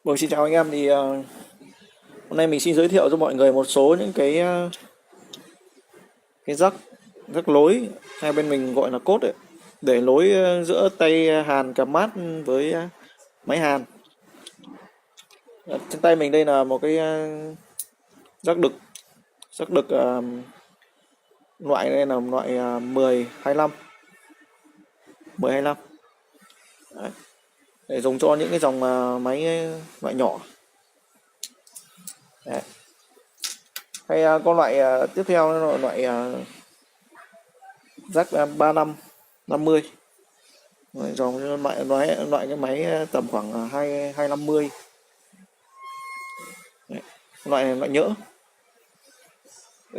Vâng, xin chào anh em. Hôm nay mình xin giới thiệu cho mọi người một số những cái rắc lối, hai bên mình gọi là cốt ấy, để nối giữa tay hàn cắm mát với máy hàn. Trên tay mình đây là một cái rắc đực, loại này là loại 1025, 1025. Đấy, để dùng cho những cái dòng máy loại nhỏ. Đấy. Hay con loại tiếp theo là loại rắc 3550. Dòng loại cái máy tầm khoảng 250. Đấy. Loại này loại nhỡ.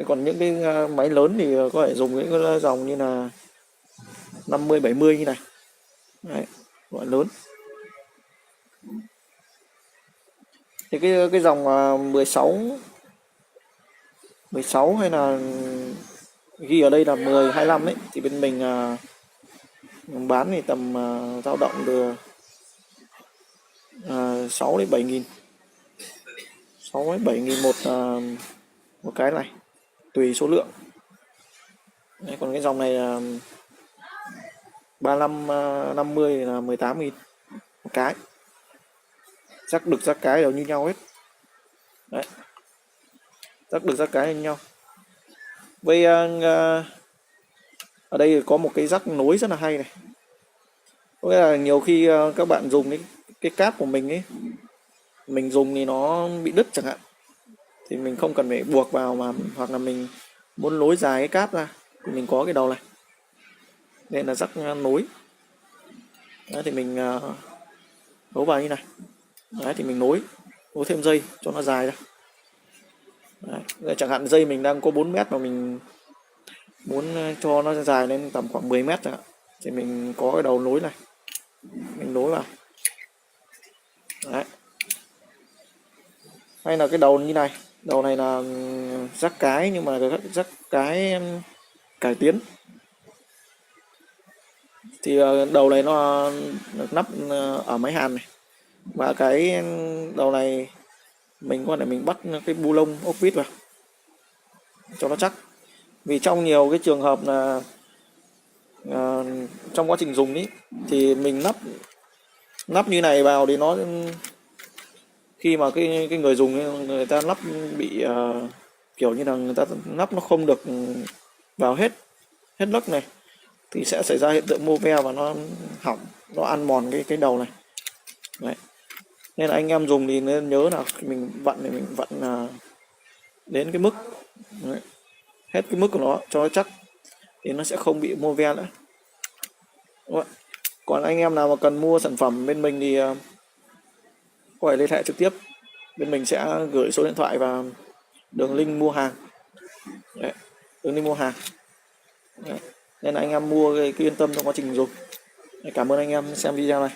Còn những cái máy lớn thì có thể dùng những cái dòng như là 50 70 như này. Đấy, loại lớn. Thì cái dòng 16 hay là ghi ở đây là 10 25 ấy, thì bên mình bán thì tầm dao động từ 6 đến 7 nghìn, 6 đến 7 nghìn một cái này, tùy số lượng. Đấy, còn cái dòng này là 35 50 là 18 nghìn một cái. Rắc đực rắc cái đều như nhau hết. Đấy, rắc đực rắc cái như nhau. Với ở đây có một cái rắc nối rất là hay này. Có nghĩa là nhiều khi các bạn dùng cái cáp của mình ấy, mình dùng thì nó bị đứt chẳng hạn, thì mình không cần phải buộc vào, mà hoặc là mình muốn nối dài cái cáp ra thì mình có cái đầu này, nên là rắc nối. Đấy, thì mình nối vào như này. Đấy, thì mình nối thêm dây cho nó dài ra. Đấy, chẳng hạn dây mình đang có 4 mét mà mình muốn cho nó dài lên tầm khoảng 10 mét chẳng hạn, thì mình có cái đầu nối này, mình nối vào. Đấy. Hay là cái đầu như này, đầu này là rắc cái, nhưng mà rắc cái cải tiến. Thì đầu này nó nắp ở máy hàn này, và cái đầu này mình có thể mình bắt cái bu lông ốc vít vào cho nó chắc. Vì trong nhiều cái trường hợp là trong quá trình dùng ý, thì mình nắp như này vào thì nó, khi mà cái người dùng người ta nắp bị kiểu như là người ta nắp nó không được vào hết lấc này, thì sẽ xảy ra hiện tượng mô ve và nó hỏng, nó ăn mòn cái đầu này. Đấy. Nên là anh em dùng thì nên nhớ là mình vặn thì mình vặn đến cái mức. Đấy, hết cái mức của nó cho nó chắc, thì nó sẽ không bị mô ve nữa. Còn anh em nào mà cần mua sản phẩm bên mình thì có thể liên hệ trực tiếp, bên mình sẽ gửi số điện thoại và đường link mua hàng. Đấy, đường link mua hàng. Đấy. Nên là anh em mua cái yên tâm trong quá trình dùng. Cảm ơn anh em xem video này.